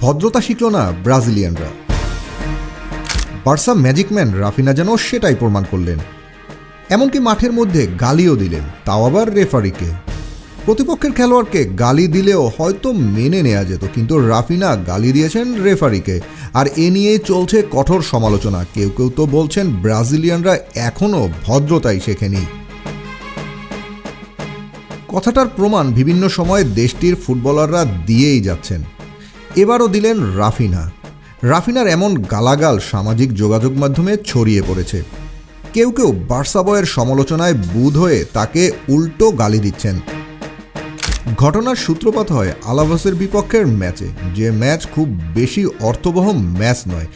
ভদ্রতা শিখল না ব্রাজিলিয়ানরা। বার্সা ম্যাজিকম্যান রাফিনা যেন সেটাই প্রমাণ করলেন। এমনকি মাঠের মধ্যে গালিও দিলেন, তাও আবার রেফারিকে। প্রতিপক্ষের খেলোয়াড়কে গালি দিলেও হয়তো মেনে নেওয়া যেত, কিন্তু রাফিনা গালি দিয়েছেন রেফারিকে। আর এ নিয়েই চলছে কঠোর সমালোচনা। কেউ কেউ তো বলছেন ব্রাজিলিয়ানরা এখনও ভদ্রতাই শেখেনি। কথাটার প্রমাণ বিভিন্ন সময়ে দেশটির ফুটবলাররা দিয়েই যাচ্ছেন। এবারও দিলেন রাফিনা। রাফিনার এমন গালাগাল সামাজিক যোগাযোগ মাধ্যমে ছড়িয়ে পড়েছে। কেউ কেউ বার্সা বয়ের সমালোচনায় বুঁদ হয়ে তাকে উল্টো গালি দিচ্ছেন। ঘটনার সূত্রপাত হয় আলাভেসের বিপক্ষের ম্যাচে, যে ম্যাচ খুব বেশি অর্থবহ ম্যাচ নয়।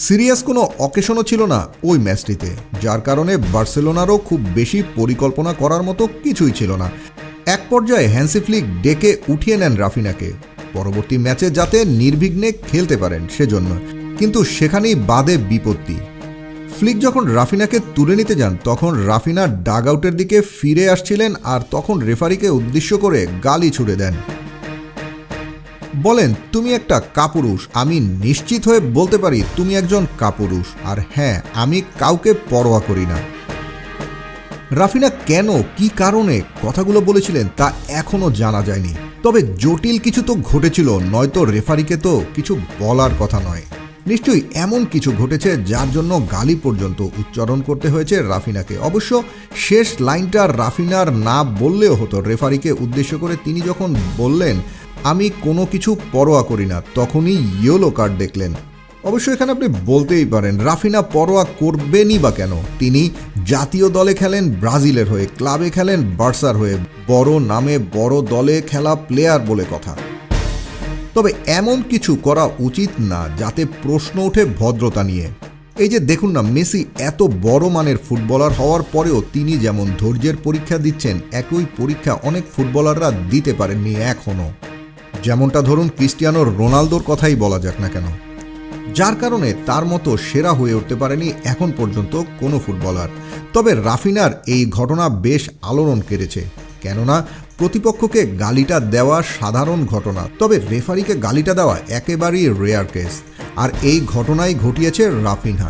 সিরিয়াস কোনো অকেশনও ছিল না ওই ম্যাচটিতে, যার কারণে বার্সেলোনারও খুব বেশি পরিকল্পনা করার মতো কিছুই ছিল না। এক পর্যায়ে হ্যান্সি ফ্লিক ডেকে উঠিয়ে নেন রাফিনাকে, পরবর্তী ম্যাচে যাতে নির্বিঘ্নে খেলতে পারেন সেজন্য। কিন্তু সেখানেই বাধে বিপত্তি। ফ্লিক যখন রাফিনাকে তুলে নিতে যান, তখন রাফিনা ডাগ আউটের দিকে ফিরে আসছিলেন, আর তখন রেফারিকে উদ্দেশ্য করে গালি ছুড়ে দেন। বলেন, তুমি একটা কাপুরুষ। আমি নিশ্চিত হয়ে বলতে পারি তুমি একজন কাপুরুষ। আর হ্যাঁ, আমি কাউকে পরোয়া করি না। রাফিনা কেন, কি কারণে কথাগুলো বলেছিলেন তা এখনও জানা যায়নি। তবে জটিল কিছু তো ঘটেছিল, নয়তো রেফারিকে তো কিছু বলার কথা নয়। নিশ্চয়ই এমন কিছু ঘটেছে যার জন্য গালি পর্যন্ত উচ্চারণ করতে হয়েছে রাফিনাকে। অবশ্য শেষ লাইনটা রাফিনার না বললেও হতো। রেফারিকে উদ্দেশ্য করে তিনি যখন বললেন আমি কোনো কিছু পরোয়া করি না, তখনই ইয়েলো কার্ড দেখলেন। অবশ্য এখানে আপনি বলতেই পারেন রাফিনা পরোয়া করবেনই বা কেন? তিনি জাতীয় দলে খেলেন ব্রাজিলের হয়ে, ক্লাবে খেলেন বার্সার হয়ে, বড় নামে বড় দলে খেলা প্লেয়ার বলে কথা। তবে এমন কিছু করা উচিত না যাতে প্রশ্ন ওঠে ভদ্রতা নিয়ে। এই যে দেখুন না, মেসি এত বড় মানের ফুটবলার হওয়ার পরেও তিনি যেমন ধৈর্যের পরীক্ষা দিচ্ছেন, একই পরীক্ষা অনেক ফুটবলাররা দিতে পারেননি এখনও। যেমনটা ধরুন ক্রিস্টিয়ানো রোনালদোর কথাই বলা যাক না কেন, যার কারণে তার মতো সেরা হয়ে উঠতে পারেনি এখন পর্যন্ত কোনো ফুটবলার। তবে রাফিনার এই ঘটনা বেশ আলোড়ন কেড়েছে, কেননা প্রতিপক্ষকে গালিটা দেওয়া সাধারণ ঘটনা, তবে রেফারিকে গালিটা দেওয়া একেবারেই রেয়ার কেস। আর এই ঘটনাই ঘটিয়েছে রাফিনা।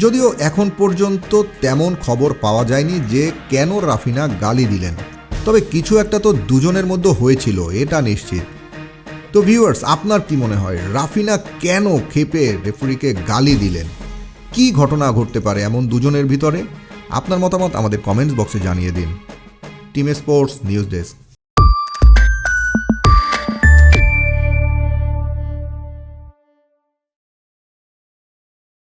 যদিও এখন পর্যন্ত তেমন খবর পাওয়া যায়নি যে কেন রাফিনা গালি দিলেন, তবে কিছু একটা তো দুজনের মধ্যে হয়েছিল, এটা নিশ্চিত। তো ভিউয়ার্স, আপনার কি মনে হয় রাফিনা কেন ক্ষেপে রেফারিকে গালি দিলেন? কি ঘটনা ঘটতে পারে এমন দুজনের ভিতরে? আপনার মতামত আমাদের কমেন্টস বক্সে জানিয়ে দিন। Team sports news desk.